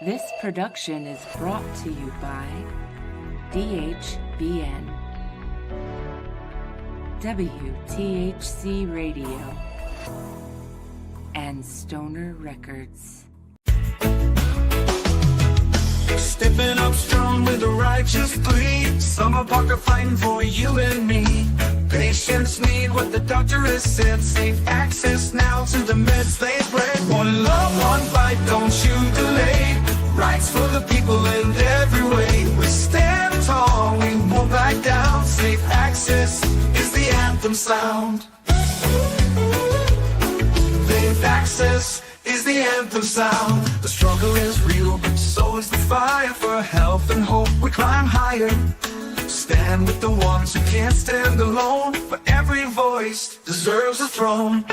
This production is brought to you by DHBN, WTHC Radio, and Stoner Records. Stepping up strong with a righteous plea. Summer Parker fighting for you and me. Patients need what the doctor has said. Safe access now to the meds they bred. One love, one fight, don't you delay. Rights for the people in every way. We stand tall, we won't back down. Safe access is the anthem sound. Safe access is the anthem sound. The struggle is real, but so is the fire. For health and hope we climb higher. Stand with the ones who can't stand alone. For every voice deserves a throne.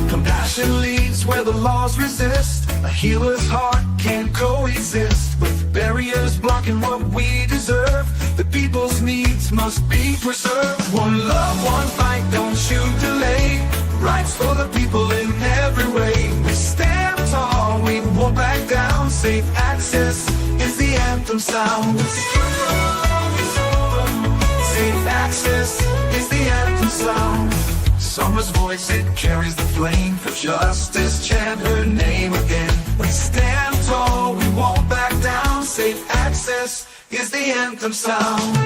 Compassion leads where the laws resist. A healer's heart can coexist with barriers blocking what we deserve. The people's needs must be preserved. One love, one fight, don't you delay. Rights for the people in every way. We stand tall, we won't back down. Safe access is the anthem sound. Safe access is the anthem sound. Summer's voice, it carries the flame for justice. Chant her name again. We stand tall, we won't back down. Safe access is the anthem sound.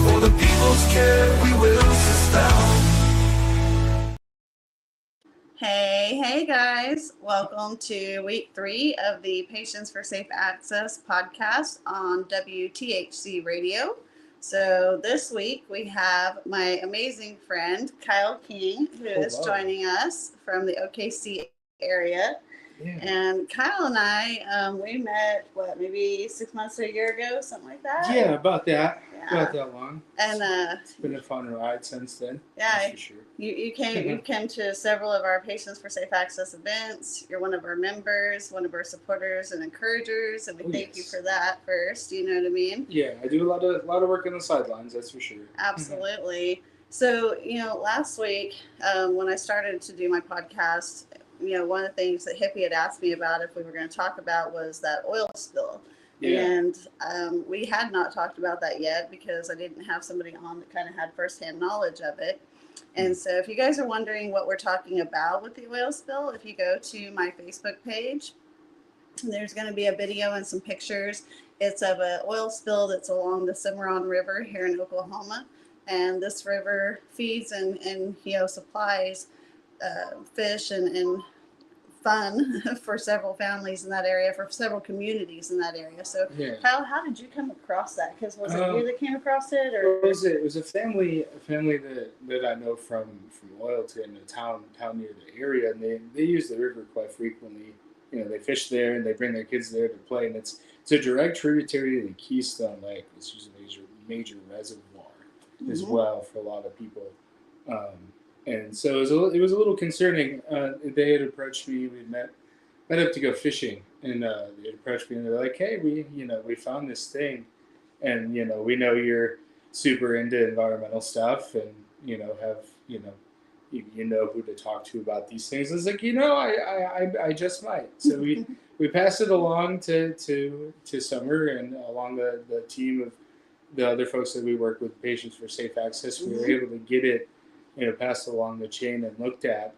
For the people's care, we will stand. Hey guys, welcome to week 3 of the Patients for Safe Access podcast on WTHC Radio. So this week we have my amazing friend Kyle King, who is joining us from the OKC area. Yeah. And Kyle and I, we met, maybe 6 months or a year ago, something like that? Yeah, about that. Yeah. About that long. And it's been a fun ride since then. Yeah, for sure. You came to several of our Patients for Safe Access events. You're one of our members, one of our supporters and encouragers, and we thank you for that first. You know what I mean? Yeah, I do a lot of work on the sidelines, that's for sure. Absolutely. So, last week when I started to do my podcast, one of the things that Hippie had asked me about if we were going to talk about was that oil spill. Yeah. And we had not talked about that yet because I didn't have somebody on that kind of had firsthand knowledge of it. And so if you guys are wondering what we're talking about with the oil spill, if you go to my Facebook page, there's going to be a video and some pictures. It's of an oil spill that's along the Cimarron River here in Oklahoma. And this river feeds and supplies fish and fun for several families in that area, for several communities in that area. So, yeah. Kyle, how did you come across that? Because was it you that came across it, or it was a family that I know from loyalty in a town near the area, and they use the river quite frequently. They fish there and they bring their kids there to play, and it's a direct tributary to the Keystone Lake, which is a major reservoir as well for a lot of people. And so it was a little concerning. They had approached me. We met up to go fishing, and they approached me and they're like, "Hey, we found this thing, and we know you're super into environmental stuff, and have you know who to talk to about these things." I was like, I just might. So we passed it along to Summer and along the team of the other folks that we work with, Patients for Safe Access. We were able to get it passed along the chain and looked at.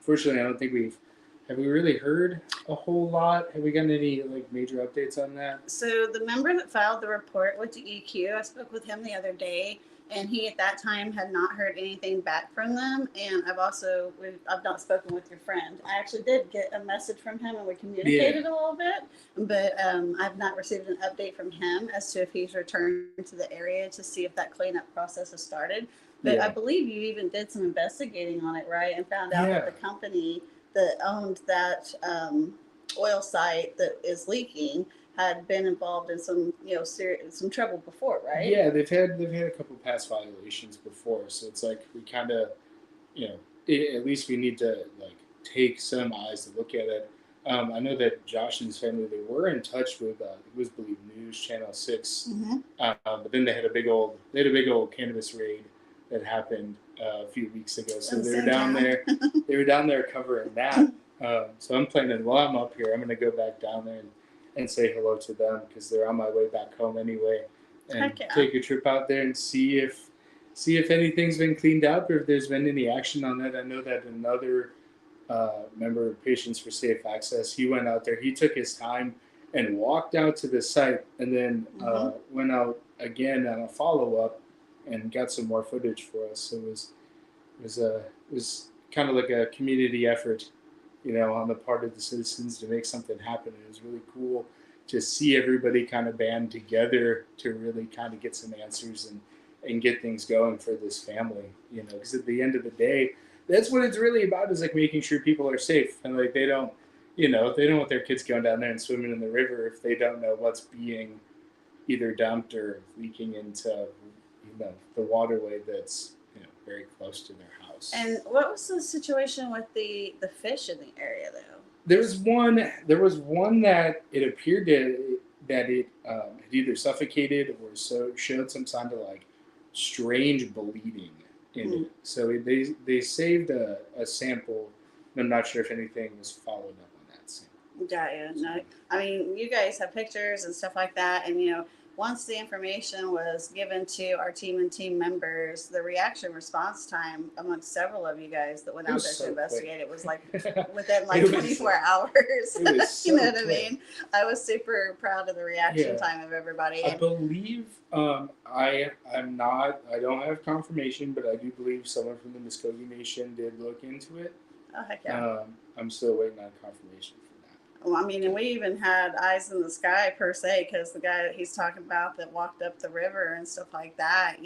Fortunately, I don't think have we really heard a whole lot? Have we gotten any major updates on that? So the member that filed the report with DEQ, I spoke with him the other day, and he at that time had not heard anything back from them. And I've not spoken with your friend. I actually did get a message from him and we communicated a little bit, but I've not received an update from him as to if he's returned to the area to see if that cleanup process has started. But I believe you even did some investigating on it, right? And found out that the company that owned that oil site that is leaking had been involved in some, some trouble before, right? Yeah, they've had a couple past violations before, so it's we kind of, at least we need to take some eyes to look at it. I know that Josh and his family, they were in touch with, it was Believe was Channel 6. Mm-hmm. But then they had a big old cannabis raid that happened a few weeks ago. So they were down there. They were down there covering that. So I'm planning, while I'm up here, I'm going to go back down there and say hello to them because they're on my way back home anyway, and take a trip out there and see if anything's been cleaned up or if there's been any action on that. I know that another member of Patients for Safe Access, he went out there. He took his time and walked out to the site, and then went out again on a follow up and got some more footage for us. So it was kind of like a community effort, on the part of the citizens to make something happen. It was really cool to see everybody kind of band together to really kind of get some answers and get things going for this family, because at the end of the day, that's what it's really about, is like making sure people are safe, and like they don't want their kids going down there and swimming in the river if they don't know what's being either dumped or leaking into the waterway that's very close to their house. And what was the situation with the fish in the area, though? There was one that it appeared that it had either suffocated or showed some sign of like strange bleeding in it. So they saved a sample. I'm not sure if anything was followed up on that sample. Got you. No, I mean, you guys have pictures and stuff like that, and once the information was given to our team and team members, the reaction response time amongst several of you guys that went out there to investigate it was like within like 24 hours. You know what I mean? I was super proud of the reaction time of everybody. I believe I don't have confirmation, but I do believe someone from the Muskogee Nation did look into it. Oh, heck yeah. I'm still waiting on confirmation for that. Well, I mean, and we even had eyes in the sky per se, because the guy that he's talking about that walked up the river and stuff like that,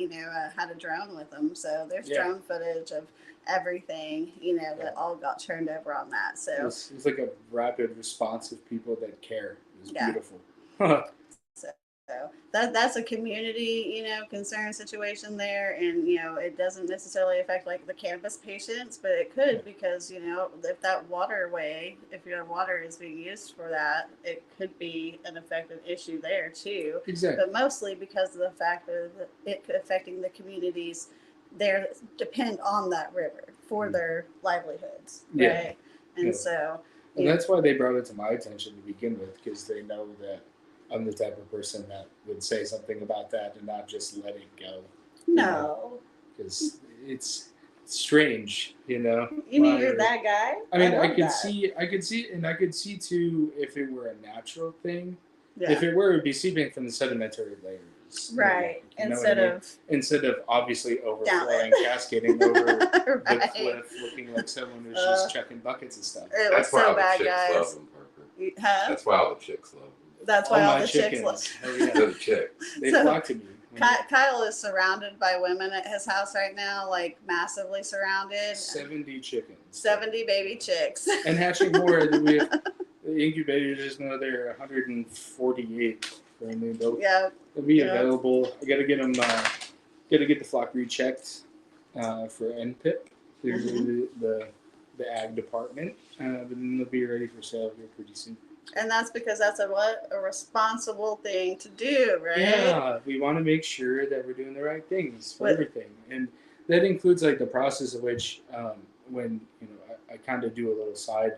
had a drone with him. So there's drone footage of everything, that all got turned over on that. So it was like a rapid response of people that care. It was beautiful. So that's a community, concern situation there. And, it doesn't necessarily affect like the cannabis patients, but it could, because, if that waterway, if your water is being used for that, it could be an effective issue there too. Exactly. But mostly because of the fact of it affecting the communities there that depend on that river for their livelihoods. Right. And so. And that's why they brought it to my attention to begin with, because they know that I'm the type of person that would say something about that and not just let it go. No. Because it's strange, You mean you're that guy? I mean, I could see too if it were a natural thing. Yeah. If it were, it would be seeping from the sedimentary layers. Right. Instead of obviously overflowing, cascading over the cliff, looking like someone who's just chucking buckets and stuff. That's why all the chicks love them, Parker. Huh? That's why all the chicks love them. That's why all the chicks love the chicks. They flock to me. Kyle is surrounded by women at his house right now, like massively surrounded. 70 chickens. 70 baby chicks. And hatching more. We have the incubators, there's another 148 currently. They'll be available. I gotta get them. Gotta get the flock rechecked for NPIP through the ag department, but then they'll be ready for sale here pretty soon. And that's because that's a responsible thing to do, right? Yeah, we want to make sure that we're doing the right things for everything, and that includes like the process of which, when I kind of do a little side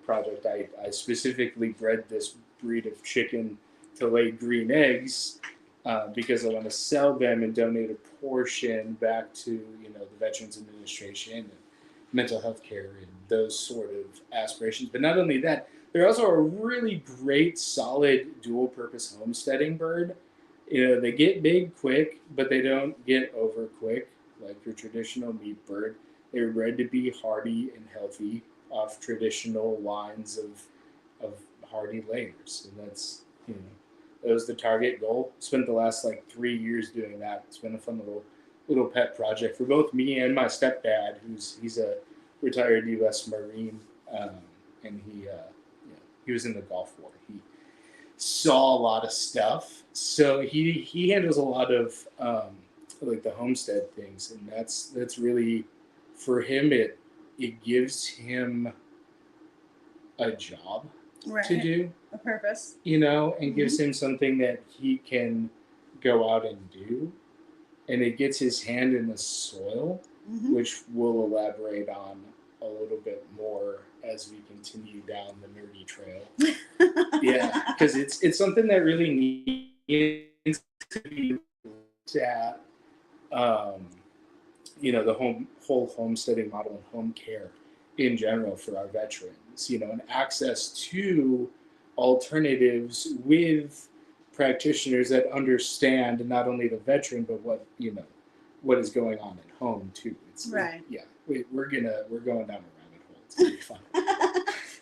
project. I specifically bred this breed of chicken to lay green eggs because I want to sell them and donate a portion back to the Veterans Administration and mental health care and those sort of aspirations. But not only that, they're also a really great, solid, dual-purpose homesteading bird. They get big quick, but they don't get over quick like your traditional meat bird. They're bred to be hardy and healthy off traditional lines of hardy layers, and that's that was the target goal. Spent the last 3 years doing that. It's been a fun little pet project for both me and my stepdad, he's a retired U.S. Marine, and he was in the Gulf War. He saw a lot of stuff, so he handles a lot of the homestead things, and that's really for him. It gives him a job to do. A purpose. and gives him something that he can go out and do. And it gets his hand in the soil, which we'll elaborate on a little bit more as we continue down the nerdy trail. Yeah, because it's something that really needs to be looked at. The whole homesteading model and home care in general for our veterans. And access to alternatives with practitioners that understand not only the veteran but what is going on at home too. Right. We're going down a rabbit hole. It's gonna be fun.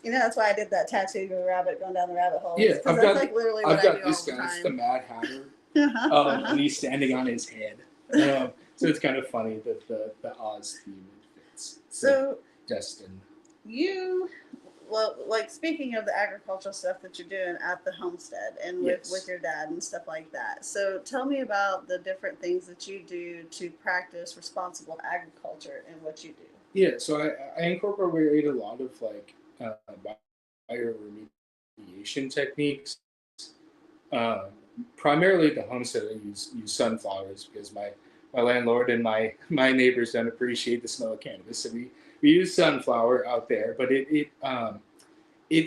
That's why I did that tattoo of a rabbit going down the rabbit hole. Yeah, I've got, like literally what I've got I do this all the guy. time. It's the Mad Hatter, and he's standing on his head. So it's kind of funny that the Oz theme fits. So Destin. Speaking of the agricultural stuff that you're doing at the homestead and with your dad and stuff like that. So tell me about the different things that you do to practice responsible agriculture and what you do. Yeah, so I incorporate a lot of bioremediation techniques. Primarily at the homestead, I use sunflowers because my landlord and my neighbors don't appreciate the smell of cannabis, so we use sunflower out there, but it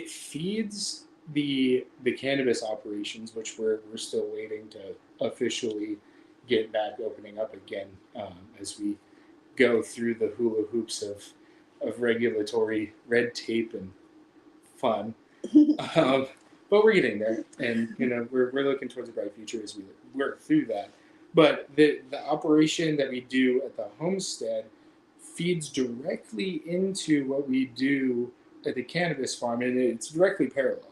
feeds the cannabis operations, which we're still waiting to officially get back opening up again as we go through the hula hoops of regulatory red tape and fun. But we're getting there, and we're looking towards a bright future as we work through that. But the operation that we do at the homestead feeds directly into what we do at the cannabis farm, and it's directly parallel.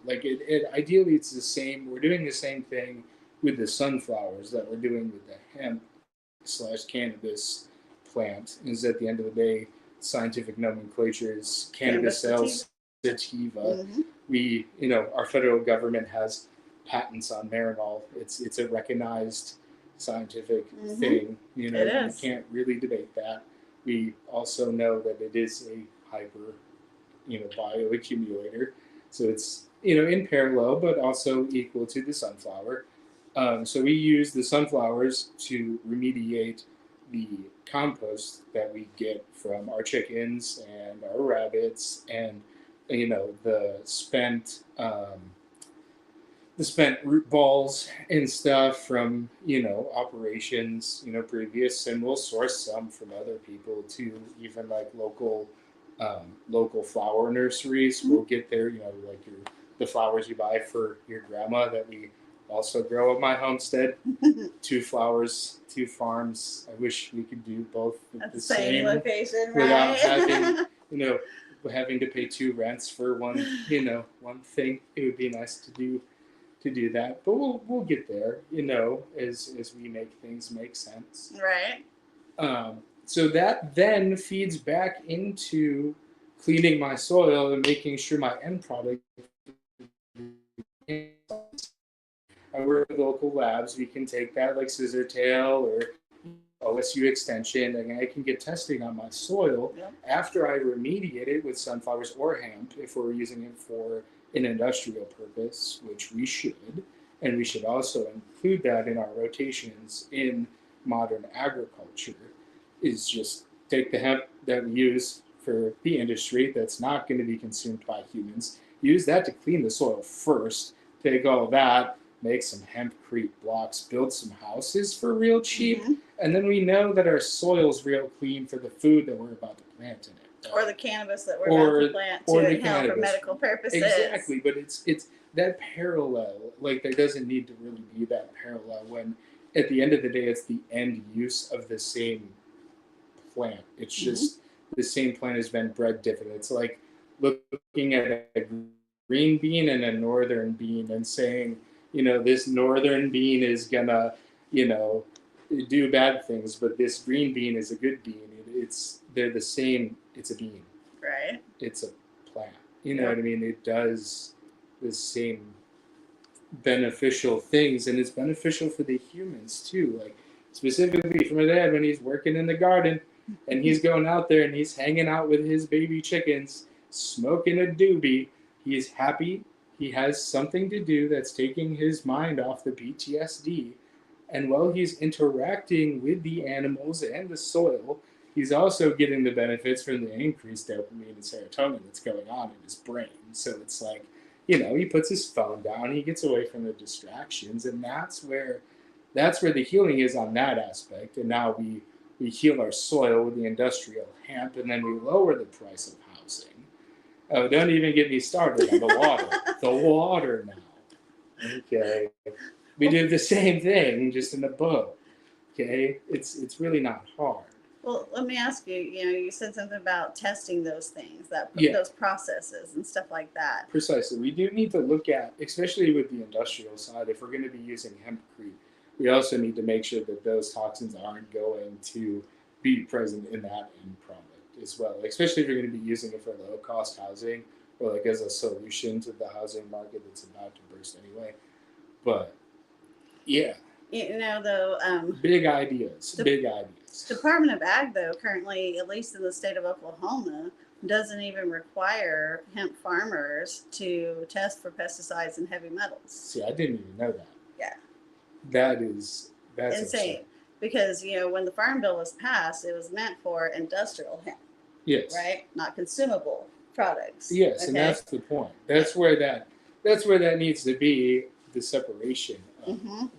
Ideally, it's the same. We're doing the same thing with the sunflowers that we're doing with the hemp/cannabis plant. Is at the end of the day, scientific nomenclature is cannabis sativa. We, our federal government has patents on Marinol. It's a recognized scientific thing. You can't really debate that. We also know that it is a hyper, bioaccumulator. So it's, in parallel, but also equal to the sunflower. So we use the sunflowers to remediate the compost that we get from our chickens and our rabbits and, the spent root balls and stuff from, operations, previous, and we'll source some from other people too, even local flower nurseries. We'll get there, the flowers you buy for your grandma that we also grow at my homestead. 2 flowers, 2 farms. I wish we could do both at the same location, without having to pay 2 rents for one thing. It would be nice to do that, but we'll get there, as we make things make sense. Right. So that then feeds back into cleaning my soil and making sure my end product. I work with local labs. We can take that like Scissortail or OSU Extension, and I can get testing on my soil after I remediate it with sunflowers or hemp if we're using it for an industrial purpose, which we should. And we should also include that in our rotations in modern agriculture, is just take the hemp that we use for the industry that's not going to be consumed by humans, use that to clean the soil first, take all that, make some hempcrete blocks, build some houses for real cheap, and then we know that our soil's real clean for the food that we're about to plant in it. Or the cannabis that we're about to plant to inhale for medical purposes. Exactly, but it's that parallel, there doesn't need to really be that parallel when at the end of the day it's the end use of the same plant. It's just the same plant has been bred different. It's like looking at a green bean and a northern bean and saying, this northern bean is gonna, do bad things, but this green bean is a good bean. They're the same. It's a bean. Right. It's a plant. You know what I mean? It does the same beneficial things, and it's beneficial for the humans too. Like specifically for my dad when he's working in the garden and he's going out there and he's hanging out with his baby chickens, smoking a doobie. He's happy. He has something to do that's taking his mind off the PTSD. And while he's interacting with the animals and the soil, he's also getting the benefits from the increased dopamine and serotonin that's going on in his brain. So it's like, he puts his phone down, he gets away from the distractions, and that's where the healing is on that aspect. And now we heal our soil with the industrial hemp, and then we lower the price of housing. Oh, don't even get me started on the water. The water now. Okay. We do the same thing, just in a boat. Okay? It's really not hard. Well, let me ask you, you said something about testing those things, Yeah. those processes and stuff like that. Precisely. We do need to look at, especially with the industrial side, if we're going to be using hempcrete, we also need to make sure that those toxins aren't going to be present in that end product as well. Especially if you're going to be using it for low cost housing or like as a solution to the housing market that's about to burst anyway. But yeah, Though, big ideas. Department of Ag, though, currently, at least in the state of Oklahoma, doesn't even require hemp farmers to test for pesticides and heavy metals. See, I didn't even know that. Yeah. That's insane. upsetting. Because, when the Farm Bill was passed, it was meant for industrial hemp. Yes. Right? Not consumable products. Yes, okay? And that's the point. That's where that needs to be, the separation.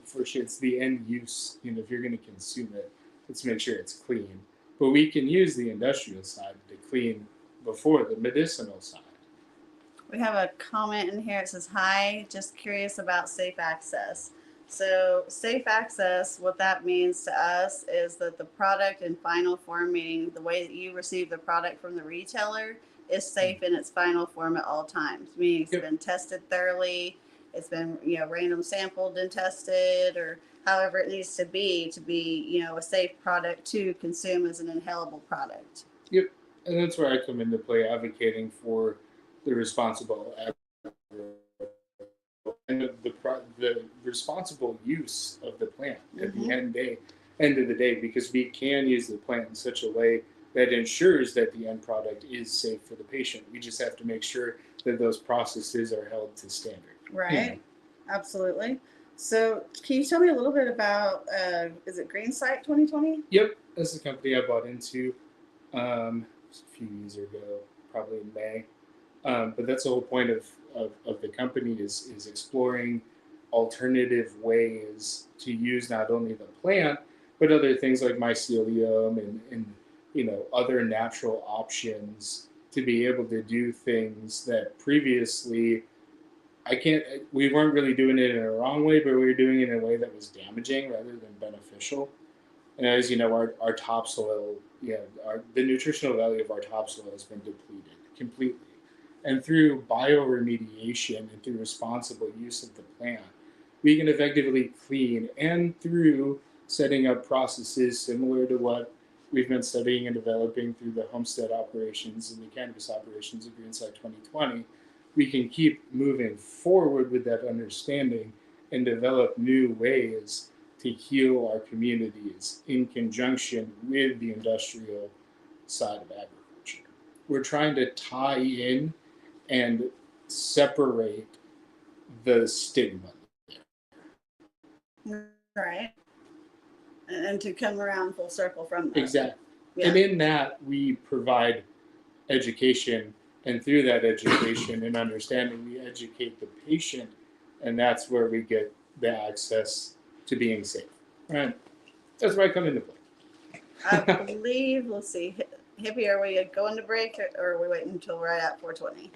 For sure, it's the end use. If you're going to consume it, let's make sure it's clean. But we can use the industrial side to clean before the medicinal side. We have a comment in here. It says, "Hi, just curious about safe access." So safe access, what that means to us is that the product in final form, meaning the way that you receive the product from the retailer, is safe in its final form at all times. Meaning it's been tested thoroughly. It's been, random sampled and tested, or however it needs to be, a safe product to consume as an inhalable product. Yep. And that's where I come into play, advocating for the responsible and the responsible use of the plant at the end of the day, because we can use the plant in such a way that ensures that the end product is safe for the patient. We just have to make sure that those processes are held to standard. Right. Absolutely. So can you tell me a little bit about, is it Greensight 2020? Yep. That's the company I bought into a few years ago, probably in May. But that's the whole point of the company is exploring alternative ways to use not only the plant, but other things like mycelium and other natural options to be able to do things that previously we weren't really doing it in a wrong way, but we were doing it in a way that was damaging rather than beneficial. And as you know, our topsoil, the nutritional value of our topsoil has been depleted completely. And through bioremediation and through responsible use of the plant, we can effectively clean, and through setting up processes similar to what we've been studying and developing through the homestead operations and the cannabis operations of Greensight 2020, we can keep moving forward with that understanding and develop new ways to heal our communities in conjunction with the industrial side of agriculture. We're trying to tie in and separate the stigma. Right. And to come around full circle from that. Exactly. Yeah. And in that, we provide education, and through that education and understanding, we educate the patient, and that's where we get the access to being safe. Right? That's where I come into play. I believe, let's see, Hippie, are we going to break, or are we waiting until right at 420?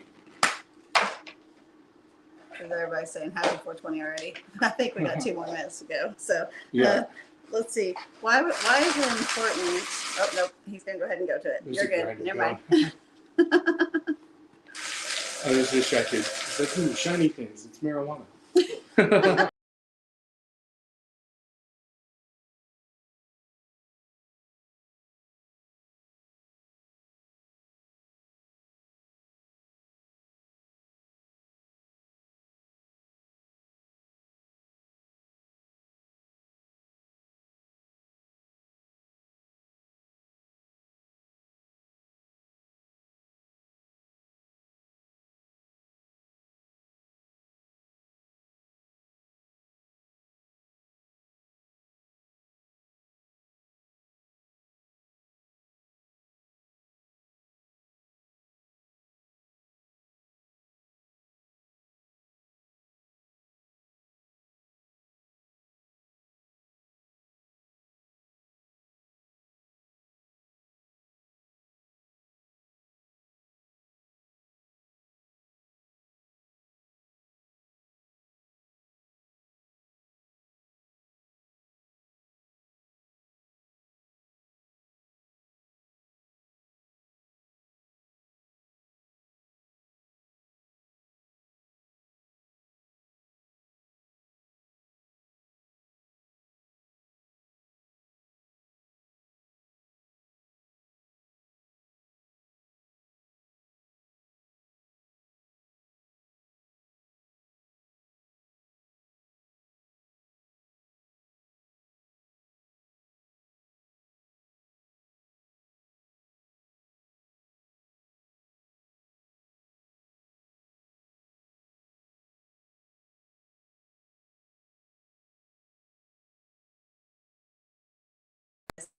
Because everybody's saying happy 420 already. I think we got 2 more minutes to go. So let's see. Why is it important? Oh, nope. He's going to go ahead and go to it. You're good. Never mind. I was distracted. It's like, shiny things. It's marijuana.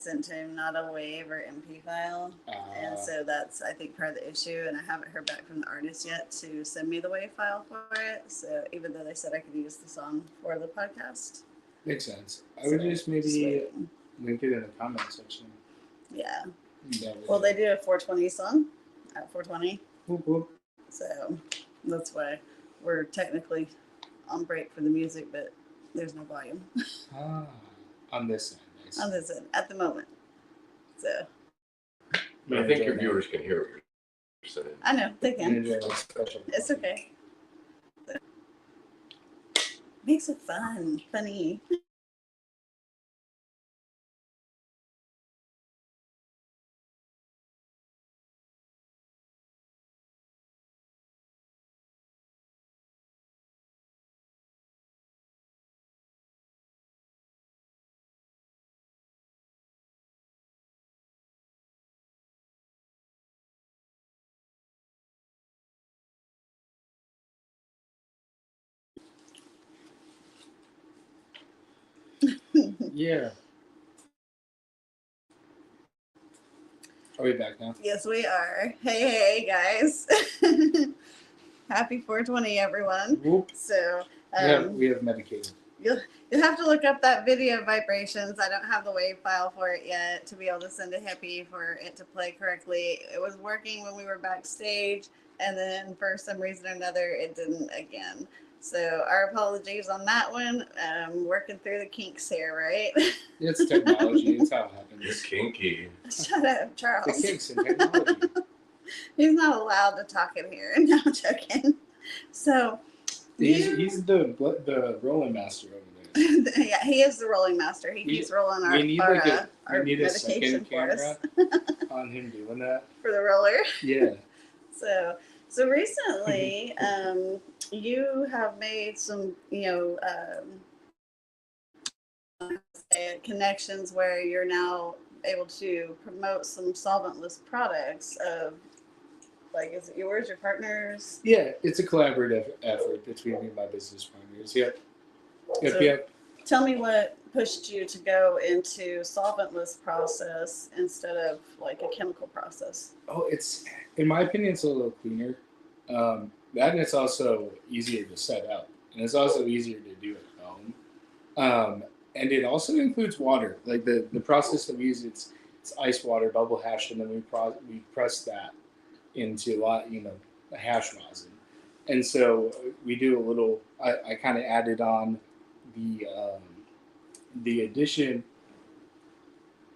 sent to him, not a WAV or MP file. And so that's, I think, part of the issue. And I haven't heard back from the artist yet to send me the WAV file for it. So even though they said I could use the song for the podcast. Makes sense. I would just maybe link it in the comment section. Yeah. Well, they do a 420 song at 420. Whoop, whoop. So that's why we're technically on break for the music, but there's no volume. On this end. Nice. On this end at the moment. So. I think your viewers can hear what you're saying. I know, they can. Special It's okay. Makes it funny. Yeah. Are we back now? Yes, we are. Hey, guys. Happy 420, everyone. Whoop. So We have medicated. you'll have to look up that video vibrations. I don't have the WAV file for it yet to be able to send to Hippie for it to play correctly. It was working when we were backstage, and then for some reason or another, it didn't again. So our apologies on that one. Working through the kinks here, right? It's technology. It's how it happens. It's kinky. Shut up, Charles. The kinks in technology. He's not allowed to talk in here. No, I'm joking. So He's the rolling master over there. yeah, he is the rolling master. He keeps rolling our a medication second for us camera on him doing that. for the roller. Yeah. So recently, you have made some, connections where you're now able to promote some solventless products of, like, is it yours, your partners? Yeah, it's a collaborative effort between me and my business partners. Yep. Yep. Tell me what pushed you to go into solventless process instead of like a chemical process. Oh, it's, in my opinion, it's a little cleaner. That, and it's also easier to set up, and it's also easier to do at home. And it also includes water. Like the process that we use, it's ice water, bubble hash, and then we press that into a hash rosin. And so we do a little. I kind of added on the addition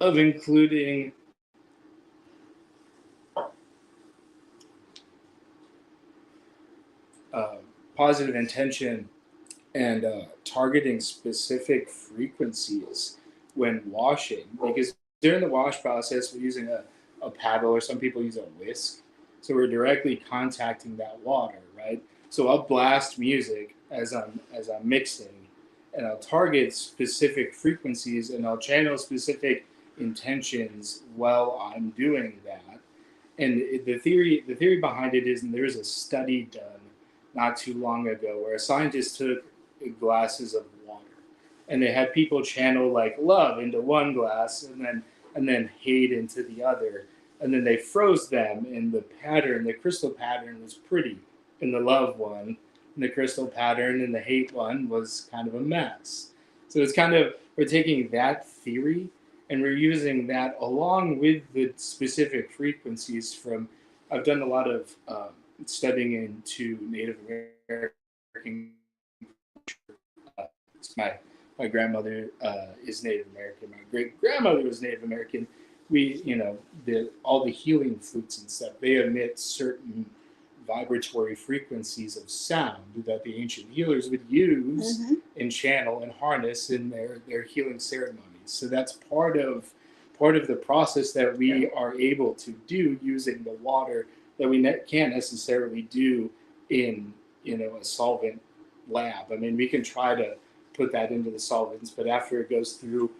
of including positive intention and targeting specific frequencies when washing, because during the wash process we're using a paddle, or some people use a whisk, so we're directly contacting that water, right? So I'll blast music as I'm mixing, and I'll target specific frequencies, and I'll channel specific intentions while I'm doing that. And the theory behind it is, and there was a study done not too long ago where a scientist took glasses of water, and they had people channel like love into one glass and then hate into the other, and then they froze them, and the crystal pattern was pretty in the love one, and the crystal pattern in the hate one was kind of a mess. So it's kind of, we're taking that theory and we're using that along with the specific frequencies from, I've done a lot of studying into Native American culture. My grandmother is Native American. My great grandmother was Native American. All the healing flutes and stuff, they emit certain vibratory frequency of sound that the ancient healers would use and channel and harness in their healing ceremonies. So that's part of the process that we are able to do using the water that we can't necessarily do in a solvent lab. I mean, we can try to put that into the solvents, but after it goes through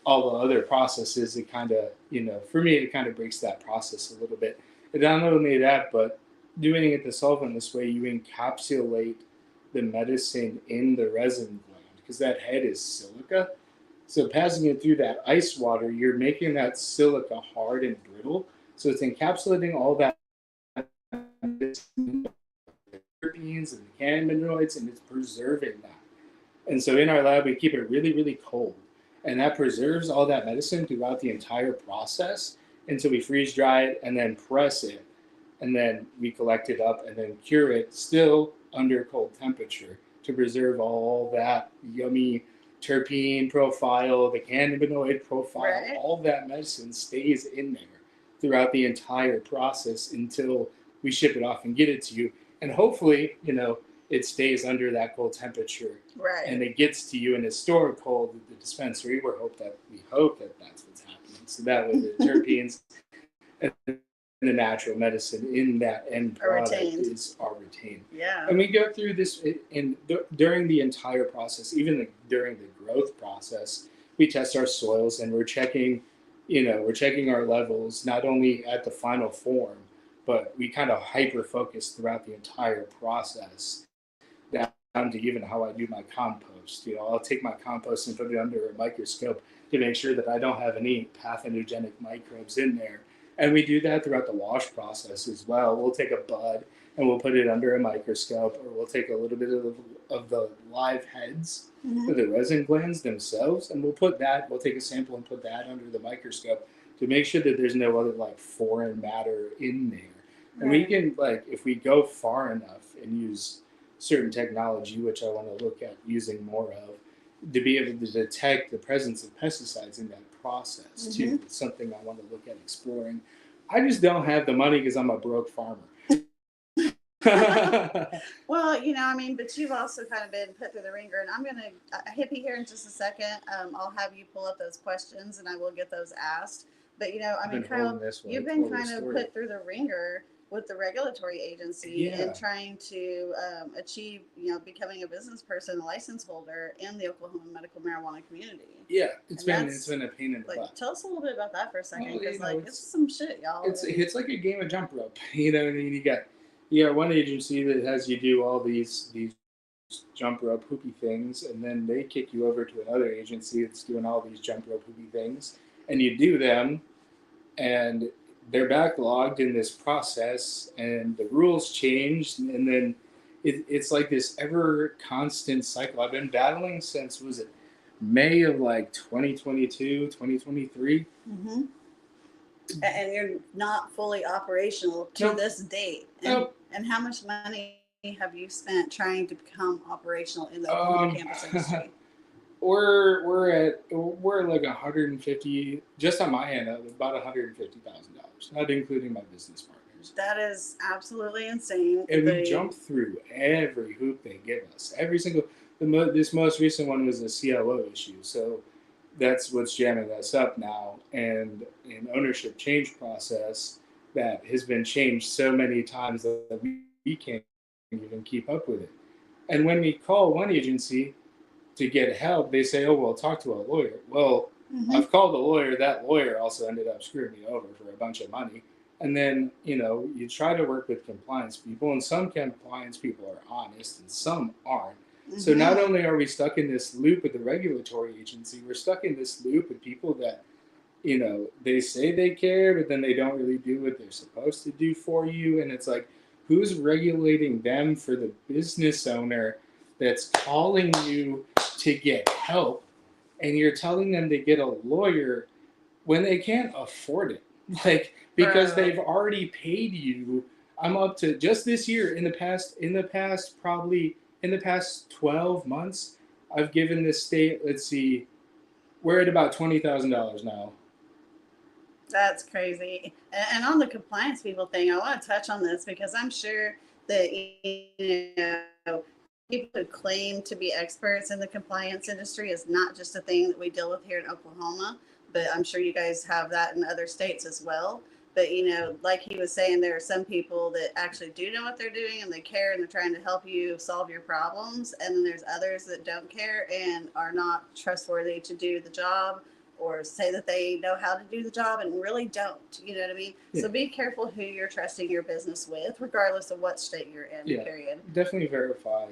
all the other processes, it kind of, for me, it kind of breaks that process a little bit. And not only that, but doing it the solventless way, you encapsulate the medicine in the resin gland, because that head is silica. So passing it through that ice water, you're making that silica hard and brittle. So it's encapsulating all that terpenes and the cannabinoids, and it's preserving that. And so in our lab, we keep it really, really cold. And that preserves all that medicine throughout the entire process until we freeze dry it and then press it. And then we collect it up and then cure it still under cold temperature to preserve all that yummy terpene profile, the cannabinoid profile, Right. all that medicine stays in there throughout the entire process until we ship it off and get it to you. And hopefully, it stays under that cold temperature Right. and it gets to you and it's stored cold at the dispensary. We hope that that's what's happening. So that way the terpenes and the natural medicine in that end product are retained. Yeah. And we go through this during the entire process, even during the growth process, we test our soils and we're checking our levels not only at the final form, but we kind of hyper focus throughout the entire process down to even how I do my compost. I'll take my compost and put it under a microscope to make sure that I don't have any pathogenic microbes in there. And we do that throughout the wash process as well. We'll take a bud and we'll put it under a microscope, or we'll take a little bit of the live heads, or the resin glands themselves, and we'll take a sample and put that under the microscope to make sure that there's no other foreign matter in there. And we can, if we go far enough and use certain technology, which I want to look at using more of, to be able to detect the presence of pesticides in that process too. It's something I want to look at exploring. I just don't have the money because I'm a broke farmer. Well, but you've also kind of been put through the ringer, and I'm going to, Hippie, here in just a second, I'll have you pull up those questions and I will get those asked. But, Kyle, you've been kind of put through the ringer with the regulatory agency and trying to achieve, becoming a business person, a license holder in the Oklahoma medical marijuana community. Yeah, it's been a pain in the butt. Tell us a little bit about that for a second, because it's some shit, y'all. It's like a game of jump rope. You know what I mean? You got one agency that has you do all these jump rope hoopy things, and then they kick you over to another agency that's doing all these jump rope hoopy things, and you do them, and they're backlogged in this process, and the rules change, and then it's like this ever constant cycle. I've been battling since, was it May of 2022, 2023? Mm-hmm. And you're not fully operational to this date. And how much money have you spent trying to become operational in the Oklahoma campus industry? We're like 150, just on my end, about $150,000, not including my business partners. That is absolutely insane. And we jump through every hoop they give us. Every single. This most recent one was a CLO issue, so that's what's jamming us up now, and an ownership change process that has been changed so many times that we can't even keep up with it. And when we call one agency to get help, they say, "Oh, well, talk to a lawyer." Well, I've called a lawyer. That lawyer also ended up screwing me over for a bunch of money. And then, you try to work with compliance people, and some compliance people are honest and some aren't. So not only are we stuck in this loop with the regulatory agency, we're stuck in this loop with people that, they say they care, but then they don't really do what they're supposed to do for you. And it's like, who's regulating them for the business owner that's calling you to get help, and you're telling them to get a lawyer when they can't afford it? Because they've already paid you. I'm up to, just this year, in the past 12 months, I've given this state, let's see, we're at about $20,000 now. That's crazy. And on the compliance people thing, I want to touch on this because I'm sure that people who claim to be experts in the compliance industry is not just a thing that we deal with here in Oklahoma, but I'm sure you guys have that in other states as well. But, like he was saying, there are some people that actually do know what they're doing and they care and they're trying to help you solve your problems. And then there's others that don't care and are not trustworthy to do the job, or say that they know how to do the job and really don't. You know what I mean? Yeah. So be careful who you're trusting your business with, regardless of what state you're in, period. Definitely verify.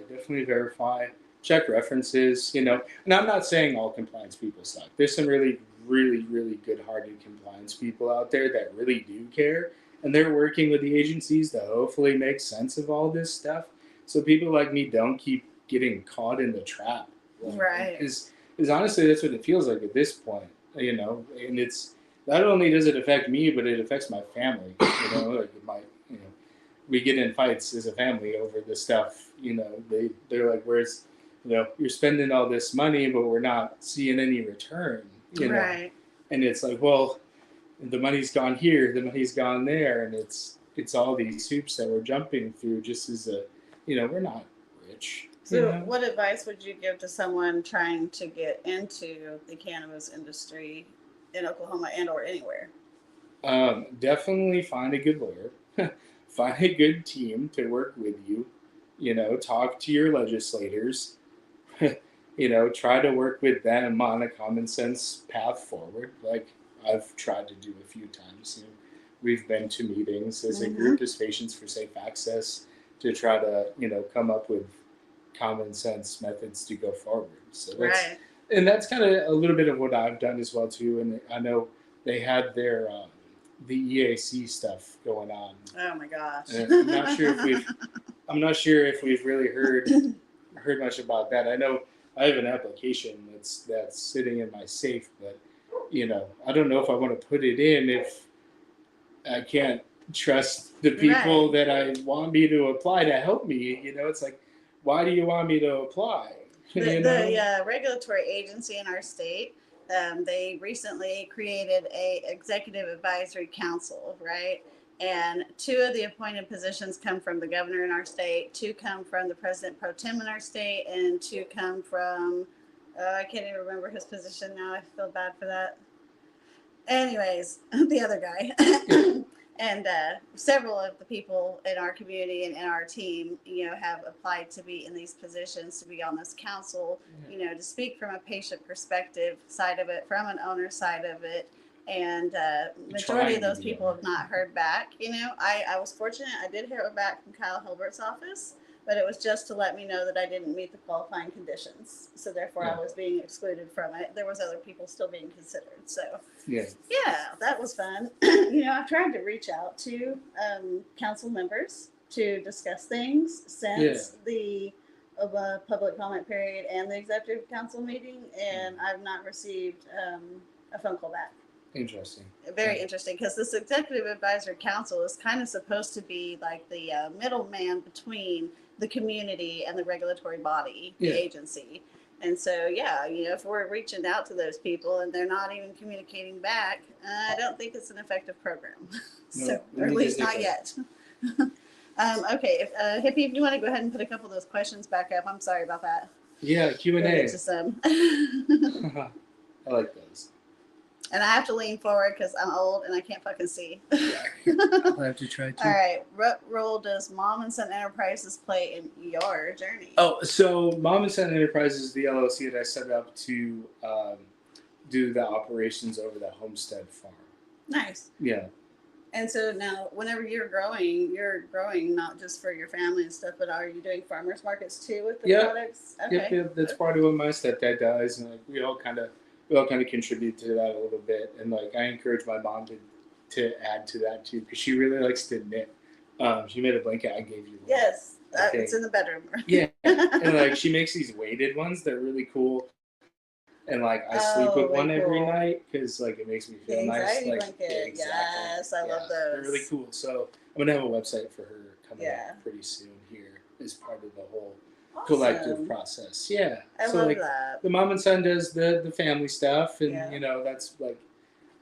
check references, and I'm not saying all compliance people suck. There's some really, really, really good-hearted compliance people out there that really do care, and they're working with the agencies to hopefully make sense of all this stuff, so people like me don't keep getting caught in the trap. Right. Because honestly, that's what it feels like at this point, and it's not only does it affect me, but it affects my family. We get in fights as a family over this stuff. They're like, "Where's, you're spending all this money, but we're not seeing any return." Right. And it's like, well, the money's gone here, the money's gone there, and it's all these hoops that we're jumping through just as we're not rich. So, what advice would you give to someone trying to get into the cannabis industry in Oklahoma and/or anywhere? Definitely find a good lawyer, find a good team to work with you. Talk to your legislators. Try to work with them on a common sense path forward. Like I've tried to do a few times. We've been to meetings as a group as Patients for Safe Access to try to come up with common sense methods to go forward. So that's and that's kind of a little bit of what I've done as well too. And I know they had their the EAC stuff going on. Oh my gosh! And I'm not sure if we've really heard much about that. I know I have an application that's sitting in my safe, but I don't know if I want to put it in if I can't trust the people that I want me to apply to help me. It's like, why do you want me to apply? The regulatory agency in our state, they recently created a executive advisory council, right? And 2 of the appointed positions come from the governor in our state, 2 come from the president pro tem in our state, and 2 come from, I can't even remember his position now. I feel bad for that. Anyways, the other guy. And several of the people in our community and in our team, have applied to be in these positions, to be on this council, to speak from a patient perspective side of it, from an owner side of it. And majority of those people have not heard back. I was fortunate. I did hear back from Kyle Hilbert's office, but it was just to let me know that I didn't meet the qualifying conditions. So therefore I was being excluded from it. There was other people still being considered. So yeah, that was fun. I've tried to reach out to council members to discuss things since the public comment period and the executive council meeting, and I've not received a phone call back. Interesting. Very interesting, because this executive advisory council is kind of supposed to be like the middleman between the community and the regulatory body, the agency. And so, if we're reaching out to those people and they're not even communicating back, I don't think it's an effective program. Or at least not yet. Okay, Hippie, if you want to go ahead and put a couple of those questions back up. I'm sorry about that. Yeah, Q&A. We'll get to some. I like those. And I have to lean forward because I'm old and I can't fucking see. I'll have to try to. All right. What role does Mom and Son Enterprises play in your journey? Oh, so Mom and Son Enterprises is the LLC that I set up to do the operations over the homestead farm. Nice. Yeah. And so now, whenever you're growing not just for your family and stuff, but are you doing farmers markets too with the products? Okay. Yep. That's part of what my stepdad does, and we all kind of contribute to that a little bit. And I encourage my mom to add to that too, because she really likes to knit. She made a blanket I gave you. Yes, it's in the bedroom. Yeah, and she makes these weighted ones. They're really cool. And I sleep with one every night because it makes me feel nice. Blanket. Exactly. Yes, I love those. They're really cool. So I'm gonna have a website for her coming up pretty soon here as part of the whole collective process. Yeah. I love that. The Mom and Son does the family stuff, and that's the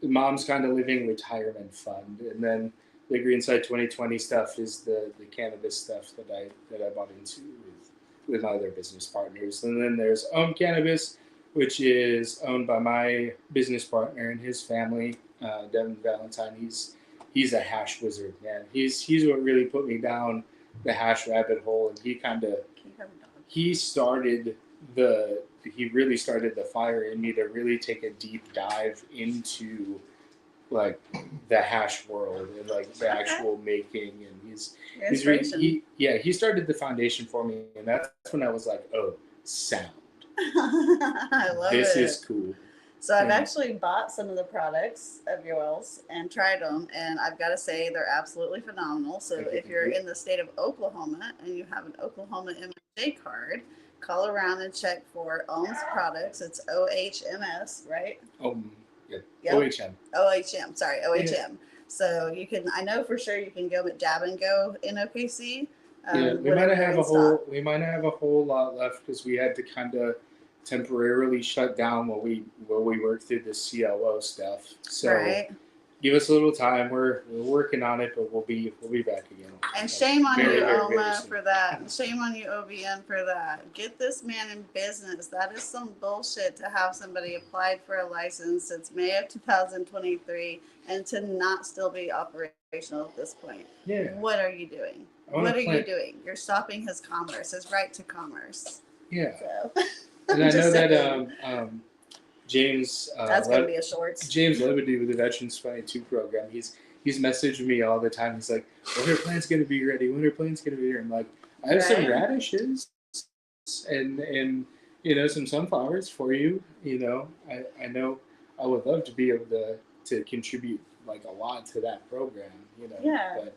mom's kind of living retirement fund, and then the Greensight 2020 stuff is the cannabis stuff that I bought into with my other business partners. And then there's Cannabis, which is owned by my business partner and his family, Devin Valentine. He's a hash wizard, man. He's what really put me down the hash rabbit hole, and he really started the fire in me to really take a deep dive into the hash world and the actual making. And he started the foundation for me, and that's when I was like, oh, sound. I love This it. is cool. So I've Yeah. actually bought some of the products of your oils and tried them, and I've got to say they're absolutely phenomenal. So Thank you, if thank you're you. in the state of Oklahoma and you have an Oklahoma MJ card, call around and check for OHM's products. It's OHMS, right? Yeah. Yep. OHM. OHM, sorry, OHM. Yeah. So you can, I know for sure you can go at Dab and Go in OKC. Yeah, we might whenever not they're have in a stock. whole. We might not have a whole lot left because we had to kind of temporarily shut down while we worked through the CLO stuff. So Right. give us a little time. We're working on it, but we'll be back again. And shame on Very, you, very, very OMA, soon. for that. And shame on you, OBN, for that. Get this man in business. That is some bullshit to have somebody applied for a license since May of 2023 and to not still be operational at this point. Yeah. What are you doing? I wanna What are you plant- doing? You're stopping his commerce, his right to commerce. Yeah. So, And I know just that saying. James. That's going to be a shorts. James Lebedew with the Veterans 22 program. He's messaging me all the time. He's like, "When are plants going to be ready? When are plants going to be here?" I'm like, "I have some Right. radishes, and some sunflowers for you. I know I would love to be able to contribute like a lot to that program. Yeah. But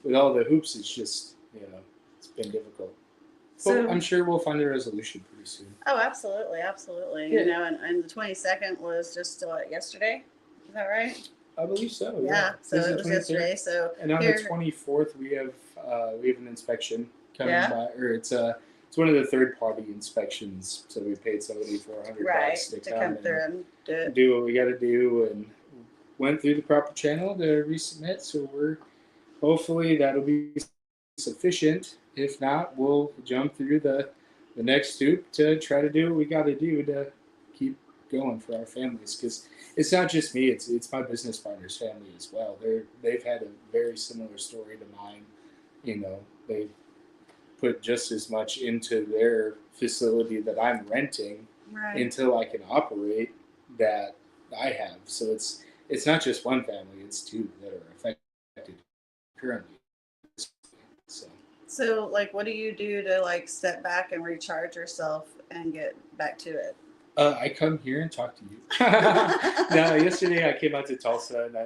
with all the hoops, it's just it's been difficult. So, But I'm sure we'll find a resolution pretty soon. oh, absolutely, absolutely. Yeah. And the 22nd was just yesterday. Is that right? I believe so. Yeah. So This is it was the 23rd. yesterday. So And on here, the 24th, we have an inspection coming Yeah. by, or it's one of the third party inspections. So we paid somebody $400 right, to to come come and through and do it. do what we got to do, and went through the proper channel to resubmit. So hopefully that'll be sufficient. If not, we'll jump through the next hoop to try to do what we got to do to keep going for our families, because it's not just me, it's my business partner's family as well. They've had a very similar story to mine. They put just as much into their facility that I'm renting Right. until I can operate that I have. So it's not just one family, it's two that are affected currently. So, like, what do you do to like step back and recharge yourself and get back to it? I come here and talk to you. No, yesterday I came out to Tulsa, and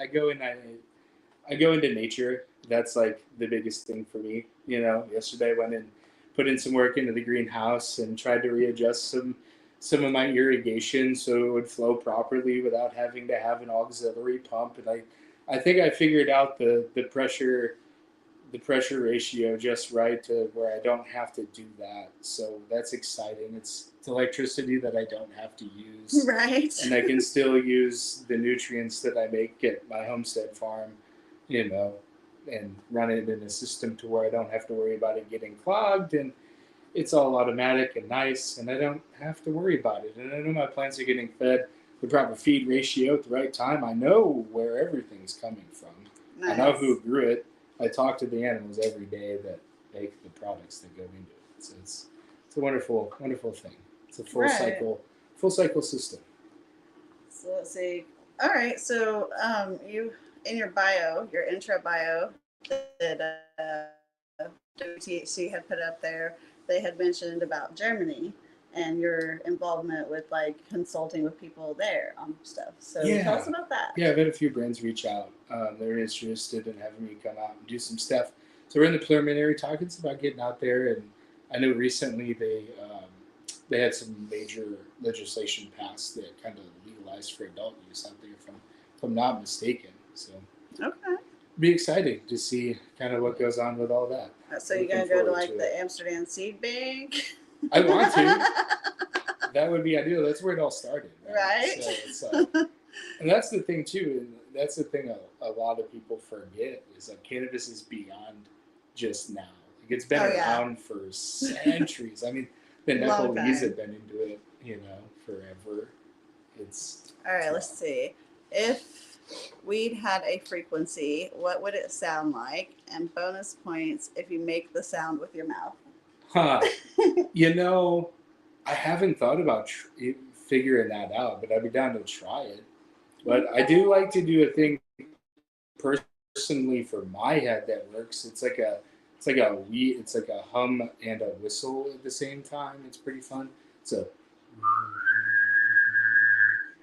I go into nature. That's like the biggest thing for me. Yesterday I went and put in some work into the greenhouse and tried to readjust some of my irrigation so it would flow properly without having to have an auxiliary pump. And I think I figured out the pressure ratio just right to where I don't have to do that. So that's exciting. It's electricity that I don't have to use. Right. And I can still use the nutrients that I make at my homestead farm, and run it in a system to where I don't have to worry about it getting clogged, and it's all automatic and nice, and I don't have to worry about it. And I know my plants are getting fed the proper feed ratio at the right time. I know where everything's coming from. Nice. I know who grew it. I talk to the animals every day that make the products that go into it. So it's a wonderful, wonderful thing. It's a full Right. cycle system. So let's see. All right. So you in your bio, your intro bio that WTHC had put up there, they had mentioned about Germany and your involvement with like consulting with people there on stuff. So tell us about that. Yeah, I've had a few brands reach out. They're interested in having me come out and do some stuff. So we're in the preliminary talks about getting out there, and I know recently they had some major legislation passed that kind of legalized for adult use out there, if I'm not mistaken. So Okay. be excited to see kind of what goes on with all that. So you're Looking gonna go to forward like to the it. Amsterdam Seed Bank? I want to. That would be ideal. That's where it all started. Right. So and that's the thing too, and that's the thing a lot of people forget is that cannabis is beyond just now. Like it's been Oh, yeah. around for centuries. I mean, the Long Nepalese time. have been into it, forever. It's All right, let's see. If weed had a frequency, what would it sound like? And bonus points if you make the sound with your mouth. Huh. I haven't thought about figuring that out, but I'd be down to try it. But I do like to do a thing personally for my head that works. It's like It's like a hum and a whistle at the same time. It's pretty fun. So,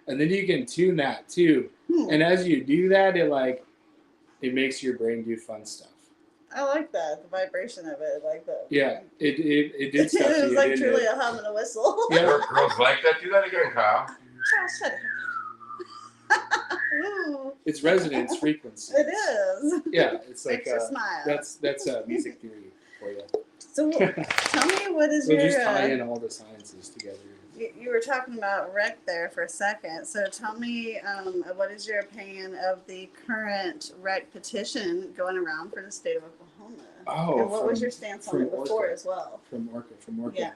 and then you can tune that too. And as you do that, it makes your brain do fun stuff. I like that, the vibration of it, like the. Yeah, it did stuff to It was you, like didn't truly it? a hum and a whistle. Yeah. Girls like that. Do that again, Kyle. Shut up. Ooh, It's resonance frequency. it is. Yeah, it's like Makes you smile. that's music theory for you. So tell me, what is We'll your? just tie in all the sciences together. You were talking about rec there for a second. So tell me, what is your opinion of the current rec petition going around for the state of Oklahoma? Oh, And what was your stance on it before Orca. as well? From Orca. Yeah.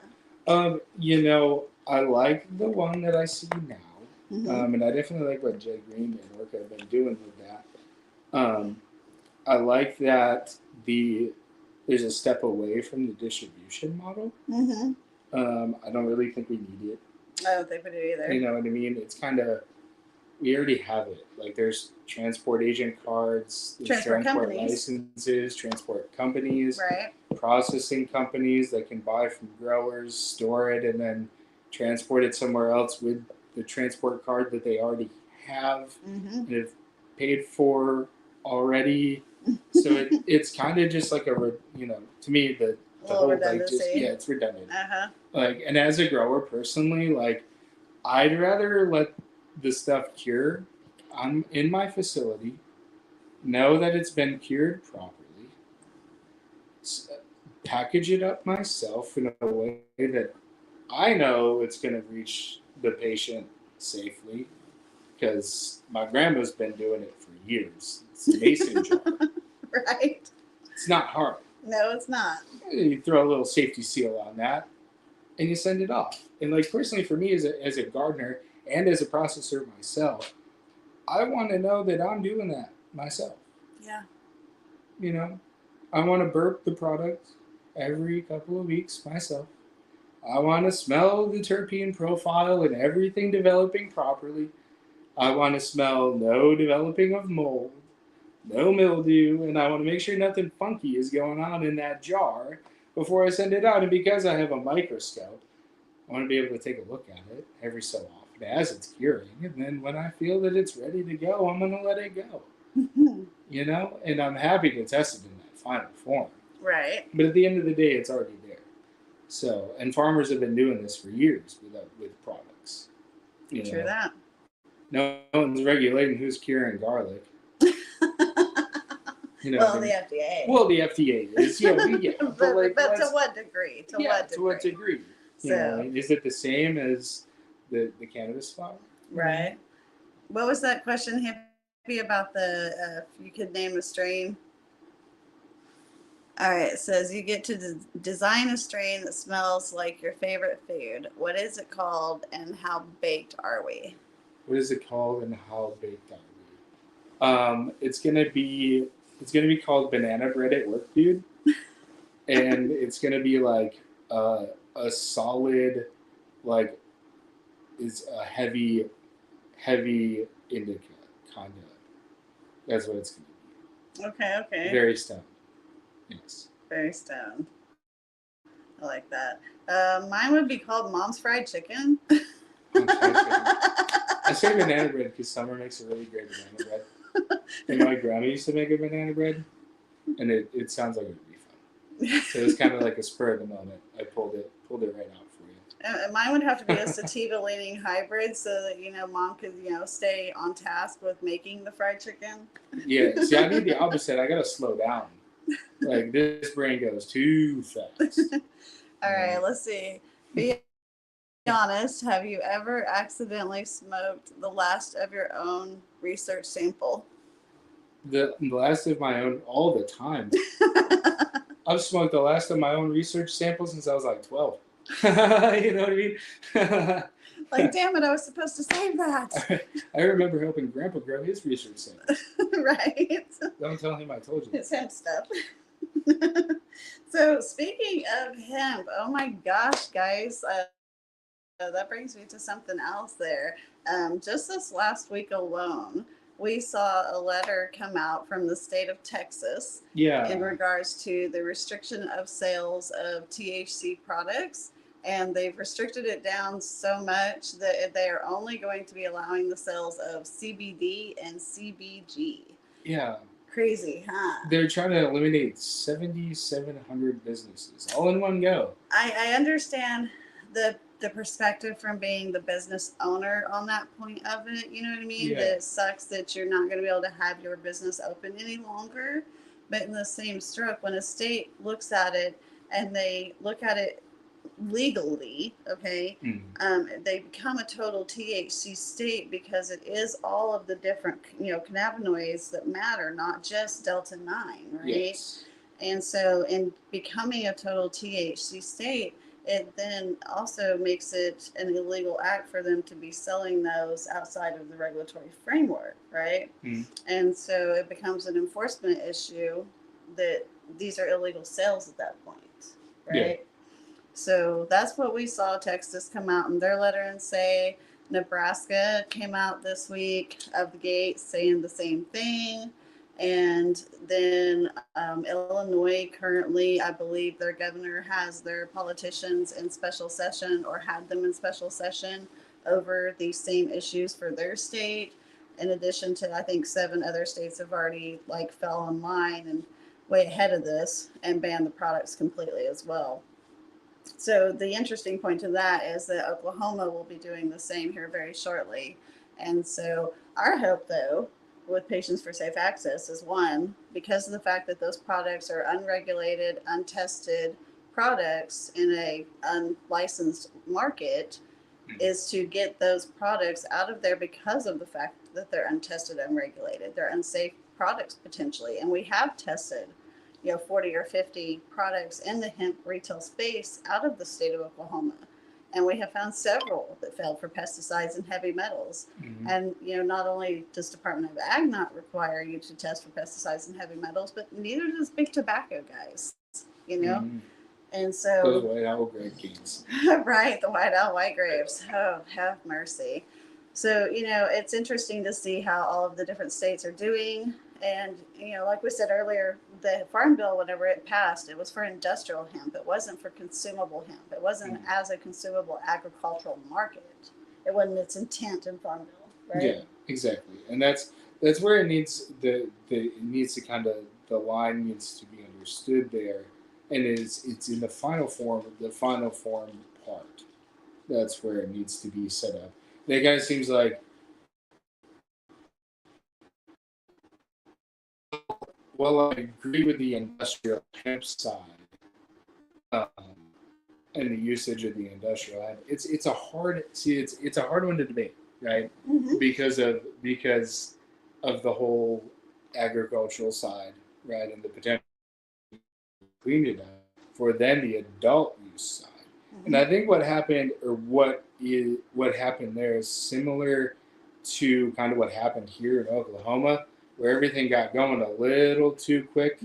I like the one that I see now. Mhm. And I definitely like what Jay Green and Orca have been doing with that. I like that there's a step away from the distribution model. Mhm. I don't really think we need it. I don't think we do either. You know what I mean? It's kind of, we already have it. Like there's transport agent cards, there's Transport companies. licenses, transport companies, Right. processing companies that can buy from growers, store it, and then transport it somewhere else with the transport card that they already have Mhm. and have paid for already. So it's kind of just like to me the little whole redundancy. it's redundant. Uh-huh. And as a grower personally, I'd rather let the stuff cure in my facility, know that it's been cured properly, package it up myself in a way that I know it's going to reach the patient safely, because my grandma's been doing it for years. It's a mason jar. Right. It's not hard. No, it's not. You throw a little safety seal on that, and you send it off. And personally, for me as a gardener and as a processor myself, I want to know that I'm doing that myself. Yeah. I want to burp the product every couple of weeks myself. I want to smell the terpene profile and everything developing properly. I want to smell no developing of mold, no mildew, and I want to make sure nothing funky is going on in that jar before I send it out. And because I have a microscope, I want to be able to take a look at it every so often as it's curing. And then when I feel that it's ready to go, I'm going to let it go. And I'm happy to test it in that final form. Right. But at the end of the day, it's already there. So, and farmers have been doing this for years with products. True that. No one's regulating who's curing garlic. Well, the FDA. Well, the FDA is, yeah. but to what degree? To what degree? Is it the same as the cannabis flower? Right. What was that question, Hippie, about if you could name a strain? All right, it says you get to design a strain that smells like your favorite food. What is it called, and how baked are we? What is it called, and how baked are we? It's gonna be called Banana Bread at Work, dude. And it's gonna be like a solid, is a heavy indica kind of. That's what it's gonna be. Okay. Very stoned. Yes. Very stoned. I like that. Mine would be called Mom's Fried Chicken. I say banana bread because Summer makes a really great banana bread. And my grandma used to make a banana bread, and it sounds like it would be fun. So it's kind of like a spur of the moment. I pulled it right out for you. And mine would have to be a sativa leaning hybrid, so that Mom could stay on task with making the fried chicken. Yeah. See, I need the opposite. I gotta slow down. This brain goes too fast. All right, let's see. Be honest. Have you ever accidentally smoked the last of your own research sample? The last of my own all the time. I've smoked the last of my own research sample since I was 12. You know what I mean? Damn it, I was supposed to save that. I remember helping Grandpa grow his research sample. Right. Don't tell him I told you. It's hemp stuff. So speaking of hemp, oh my gosh, guys, that brings me to something else there. Just this last week alone, we saw a letter come out from the state of Texas Yeah. in regards to the restriction of sales of THC products. And they've restricted it down so much that they are only going to be allowing the sales of CBD and CBG. Yeah. Crazy, huh? They're trying to eliminate 7,700 businesses all in one go. I understand the perspective from being the business owner on that point of it. You know what I mean? Yeah. That it sucks that you're not going to be able to have your business open any longer. But in the same stroke, when a state looks at it and they look at it legally, okay, they become a total THC state because it is all of the different, cannabinoids that matter, not just Delta 9, right? Yes. And so in becoming a total THC state, it then also makes it an illegal act for them to be selling those outside of the regulatory framework, right? And so it becomes an enforcement issue that these are illegal sales at that point, right? Yeah. So that's what we saw Texas come out in their letter and say. Nebraska came out this week of the gate saying the same thing. And then Illinois currently, I believe their governor has their politicians in special session or had them in special session over these same issues for their state. In addition to, I think 7 other states have already fell in line and way ahead of this and banned the products completely as well. So the interesting point to that is that Oklahoma will be doing the same here very shortly. And so our hope, though, with Patients for Safe Access is, one, because of the fact that those products are unregulated, untested products in a unlicensed market, is to get those products out of there because of the fact that they're untested, unregulated. They're unsafe products potentially. And we have tested 40 or 50 products in the hemp retail space out of the state of Oklahoma. And we have found several that failed for pesticides and heavy metals. And, not only does Department of Ag not require you to test for pesticides and heavy metals, but neither does big tobacco, guys, And so. Those white owl grape canes. Right, the white owl white grapes. Oh, have mercy. So, it's interesting to see how all of the different states are doing. And, like we said earlier, the Farm Bill, whenever it passed, it was for industrial hemp. It wasn't for consumable hemp. It wasn't as a consumable agricultural market. It wasn't its intent in Farm Bill, right? Yeah, exactly. And that's where it needs it needs to kind of, the line needs to be understood there. And it's in the final form part. That's where it needs to be set up. That kind of seems like, well, I agree with the industrial hemp side and the usage of the industrial hemp. It's a hard one to debate, right? Because of the whole agricultural side, right, and the potential to clean it up for then the adult use side. And I think what happened there is similar to kind of what happened here in Oklahoma, where everything got going a little too quick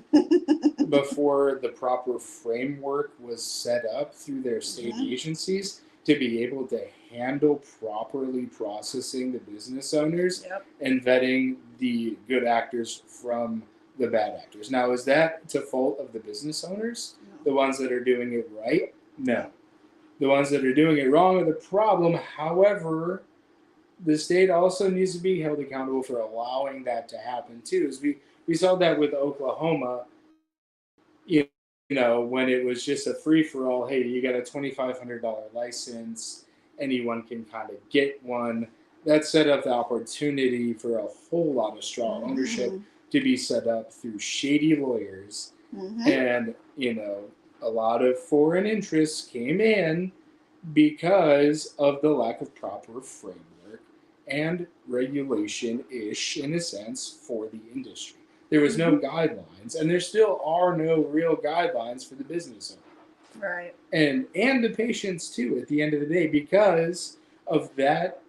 before the proper framework was set up through their state agencies to be able to handle properly processing the business owners and vetting the good actors from the bad actors. Now, is that to fault of the business owners? No. The ones that are doing it right? No. The ones that are doing it wrong are the problem. However, the state also needs to be held accountable for allowing that to happen too. As we saw that with Oklahoma, when it was just a free-for-all, hey, you got a $2,500 license, anyone can kind of get one. That set up the opportunity for a whole lot of straw ownership to be set up through shady lawyers. And, a lot of foreign interests came in because of the lack of proper framework and regulation-ish, in a sense, for the industry. There was no guidelines, and there still are no real guidelines for the business owner. Right. And the patients, too, at the end of the day, because of that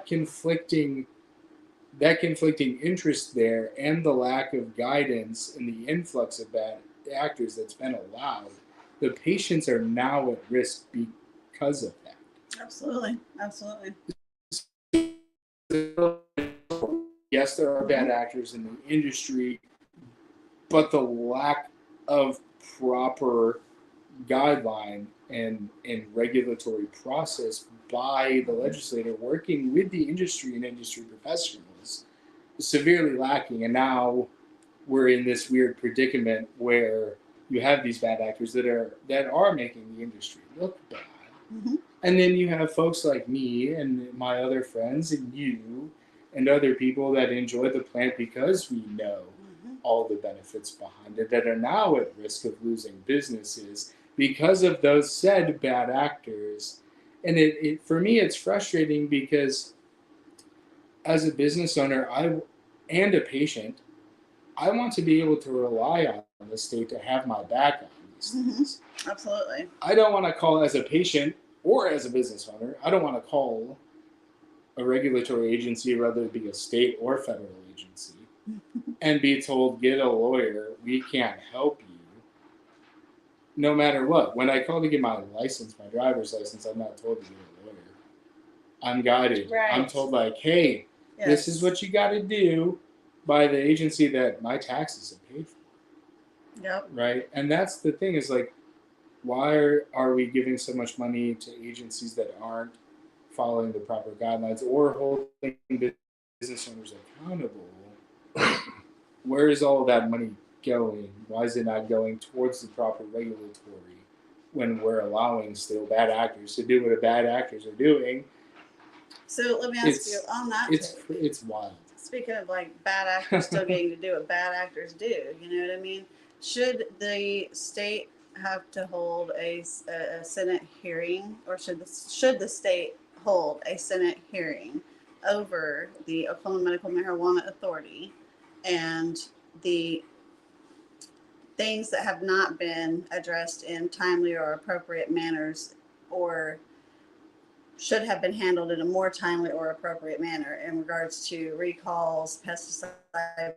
conflicting interest there and the lack of guidance and the influx of bad actors that's been allowed, the patients are now at risk because of that. Absolutely. yes, there are bad actors in the industry, but the lack of proper guideline and regulatory process by the legislator working with the industry and industry professionals is severely lacking. And now we're in this weird predicament where you have these bad actors that are making the industry look bad. Mm-hmm. And then you have folks like me and my other friends and you and other people that enjoy the plant because we know all the benefits behind it that are now at risk of losing businesses because of those said bad actors. And it for me, it's frustrating because as a business owner and a patient, I want to be able to rely on the state to have my back on these things. Absolutely. I don't want to call as a patient or as a business owner, I don't want to call a regulatory agency, whether it be a state or federal agency, and be told, get a lawyer, we can't help you. No matter what. When I call to get my license, my driver's license, I'm not told to get a lawyer. I'm guided. Right. I'm told, like, hey, this is what you got to do by the agency that my taxes are paid for. Yep. Right? And that's the thing is, like, why are we giving so much money to agencies that aren't following the proper guidelines or holding business owners accountable? Where is all of that money going? Why is it not going towards the proper regulatory when we're allowing still bad actors to do what bad actors are doing? So let me ask you on that. It's wild. Speaking of like bad actors still getting to do what bad actors do, you know what I mean? Should the state have to hold a Senate hearing, or should the state hold a Senate hearing over the Oklahoma Medical Marijuana Authority and the things that have not been addressed in timely or appropriate manners, or should have been handled in a more timely or appropriate manner in regards to recalls, pesticide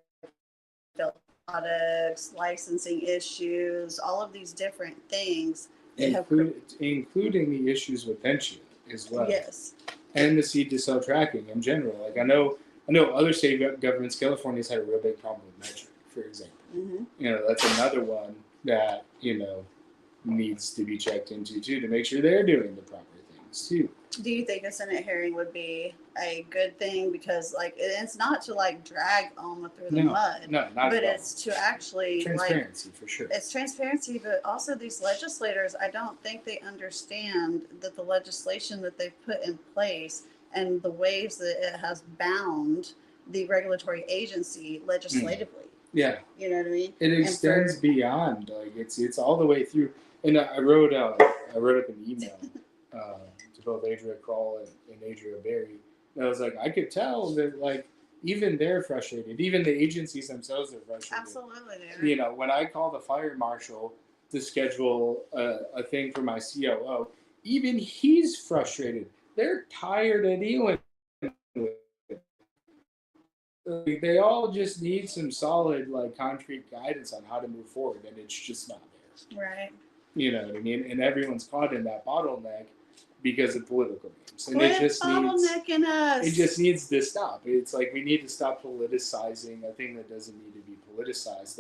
products, licensing issues, all of these different things. Including the issues with Venture as well. Yes. And the seed to cell tracking in general. Like I know other state governments, California's had a real big problem with metric, for example. Mm-hmm. You know, that's another one that, you know, needs to be checked into too to make sure they're doing the proper things too. Do you think a Senate hearing would be a good thing? Because like it's not to like drag Alma through the mud. No, not but at all. it's to actually transparency for sure. It's transparency, but also these legislators, I don't think they understand that the legislation that they've put in place and the ways that it has bound the regulatory agency legislatively. Yeah. You know what I mean? It extends beyond, like it's all the way through. And I wrote up an email to both Adria Kroll and Adria Berry. And I was like, I could tell that like even they're frustrated. Even the agencies themselves are frustrated. Absolutely, you know, when I call the fire marshal to schedule a thing for my COO, even he's frustrated. They're tired of dealing with it. They all just need some solid, like, concrete guidance on how to move forward, and it's just not there. Right. You know what I mean? And everyone's caught in that bottleneck because of political games. And Quit it just bottlenecking us. It just needs to stop. It's like we need to stop politicizing a thing that doesn't need to be politicized.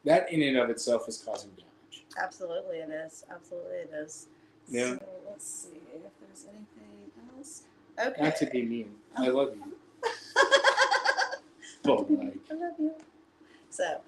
That in and of itself is causing damage. Absolutely it is. Absolutely it is. Yeah. So let's see if there's anything else. Okay. Not to be mean. I love you. But like, I love you. So,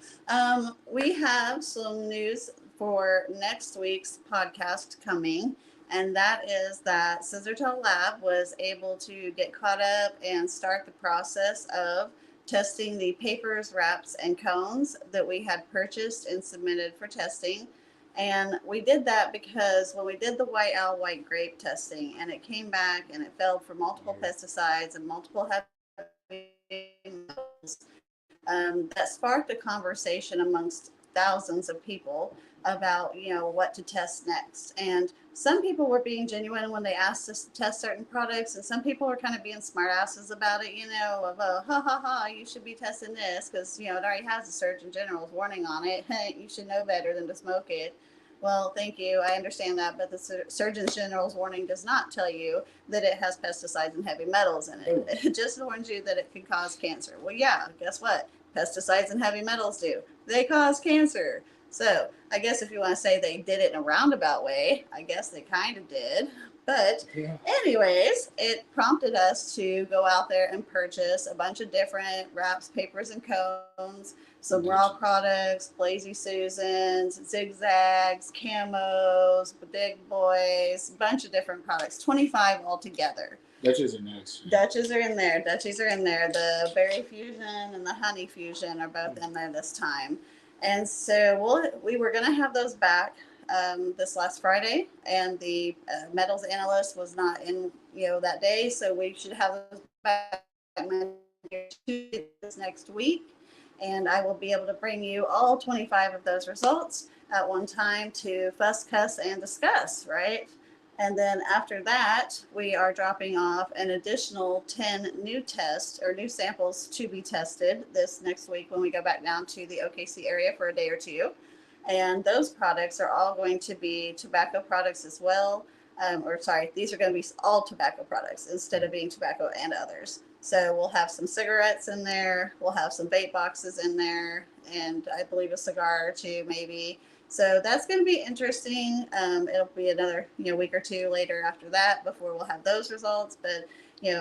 we have some news for next week's podcast coming, and that is that Scissortail Lab was able to get caught up and start the process of testing the papers, wraps, and cones that we had purchased and submitted for testing. And we did that because when we did the white owl, white grape testing, and it came back and it failed for multiple pesticides and multiple heavy metals, that sparked a conversation amongst thousands of people about, you know, what to test next. And some people were being genuine when they asked us to test certain products, and some people were kind of being smartasses about it, you know, of, ha ha ha, you should be testing this because, you know, it already has a Surgeon General's warning on it. You should know better than to smoke it. Well, thank you. I understand that, but the Surgeon General's warning does not tell you that it has pesticides and heavy metals in it. It just warns you that it can cause cancer. Well, yeah, guess what? Pesticides and heavy metals do. They cause cancer. So I guess if you want to say they did it in a roundabout way, I guess they kind of did. But anyways, it prompted us to go out there and purchase a bunch of different wraps, papers, and cones, some raw products, Blazy Susans, zigzags, camos, big boys, a bunch of different products, 25 altogether. Dutches are next. Dutches are in there. Dutchies are in there. The berry fusion and the honey fusion are both in there this time. And so we were going to have those back this last Friday, and the metals analyst was not in, that day. So we should have those back this next week. And I will be able to bring you all 25 of those results at one time to fuss, cuss, and discuss, right? And then after that, we are dropping off an additional 10 new tests or new samples to be tested this next week when we go back down to the OKC area for a day or two. And those products are all going to be tobacco products as well. These are going to be all tobacco products instead of being tobacco and others. So we'll have some cigarettes in there. We'll have some vape boxes in there, and I believe a cigar or two maybe. So that's going to be interesting. It'll be another week or two later after that before we'll have those results. But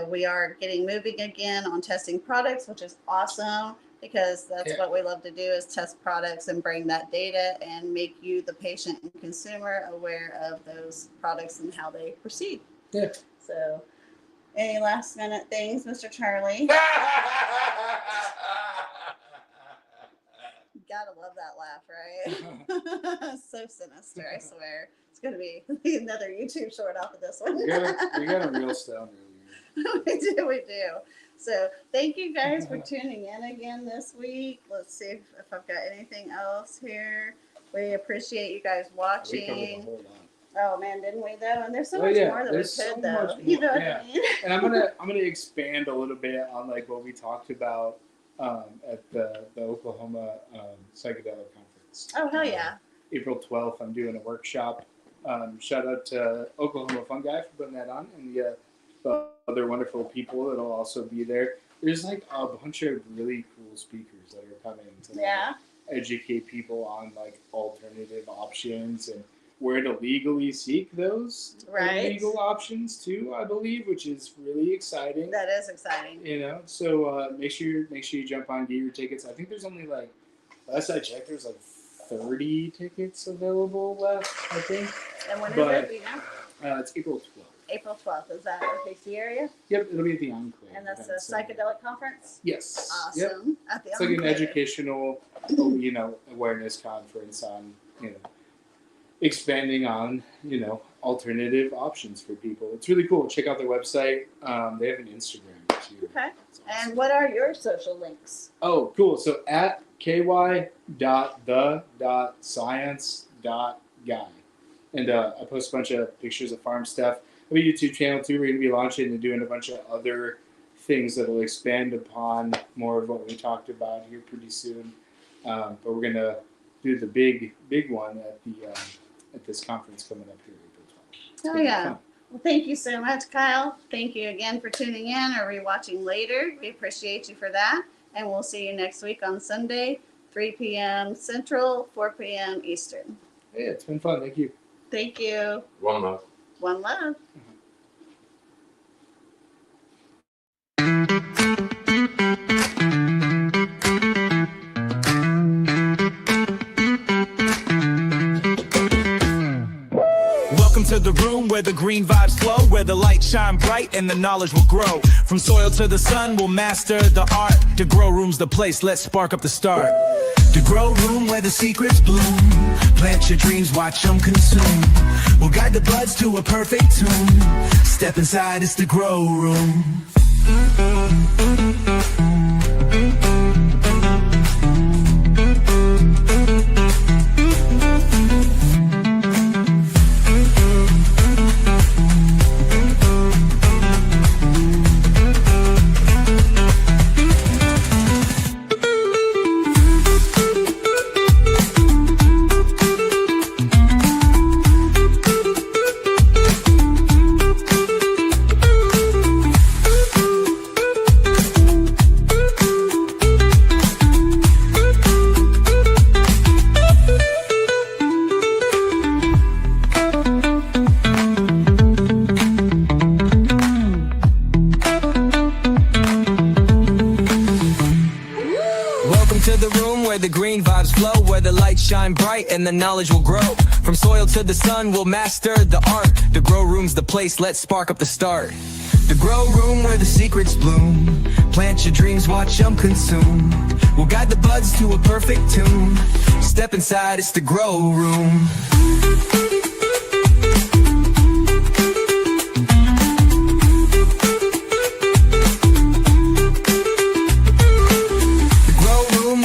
we are getting moving again on testing products, which is awesome because that's what we love to do is test products and bring that data and make you, the patient and consumer, aware of those products and how they proceed. Yeah. So any last minute things, Mr. Charlie? Gotta love that laugh, right? So sinister, I swear. It's gonna be another YouTube short off of this one. we got a real style earlier. We do. So thank you guys for tuning in again this week. Let's see if I've got anything else here. We appreciate you guys watching. We covered a whole lot. Oh man, didn't we though? And there's so much more that we could though. You know what I mean? And I'm gonna expand a little bit on like what we talked about at the Oklahoma psychedelic conference. Oh hell yeah! April 12th, I'm doing a workshop. Shout out to Oklahoma Fungi for putting that on, and the other wonderful people that'll also be there. There's like a bunch of really cool speakers that are coming to educate people on like alternative options and where to legally seek those legal options too, I believe, which is really exciting. That is exciting. So make sure you jump on, get your tickets. I think there's only like, last I checked, there's like 30 tickets available left, I think. And when is it? Do you know? It's April 12th. April 12th. Is that OKC area? Yep, it'll be at the Enclave. And that's a psychedelic conference? Yes. Awesome. Yep. At the It's like an Enclave. educational, awareness conference on, expanding on, alternative options for people. It's really cool. Check out their website. They have an Instagram too. Okay. Awesome. And what are your social links? Oh, cool. So at ky.the.science.guy. And I post a bunch of pictures of farm stuff. I have a YouTube channel too. We're going to be launching and doing a bunch of other things that will expand upon more of what we talked about here pretty soon. But we're going to do the big one at this conference coming up here April 12th. Oh yeah. Well, thank you so much, Kyle. Thank you again for tuning in or rewatching later. We appreciate you for that. And we'll see you next week on Sunday, 3 p.m. Central, 4 p.m. Eastern. Yeah, it's been fun. Thank you. Thank you. One love. One love. Welcome to the room where the green vibes flow, where the light shine bright and the knowledge will grow. From soil to the sun, we'll master the art. To grow room's the place, let's spark up the start. The grow room where the secrets bloom. Plant your dreams, watch them consume. We'll guide the buds to a perfect tune. Step inside, it's the grow room. where the green vibes flow, where the lights shine bright and the knowledge will grow. From soil to the sun, we'll master the art. The grow room's the place, let's spark up the start. The grow room where the secrets bloom. Plant your dreams, watch them consume. We'll guide the buds to a perfect tune. Step inside, it's the grow room.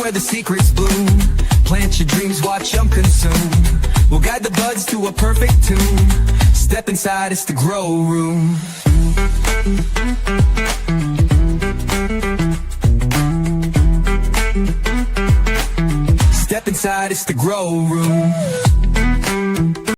Where the secrets bloom. Plant your dreams, watch them consume. We'll guide the buds to a perfect tune. Step inside, it's the grow room. Step inside, it's the grow room.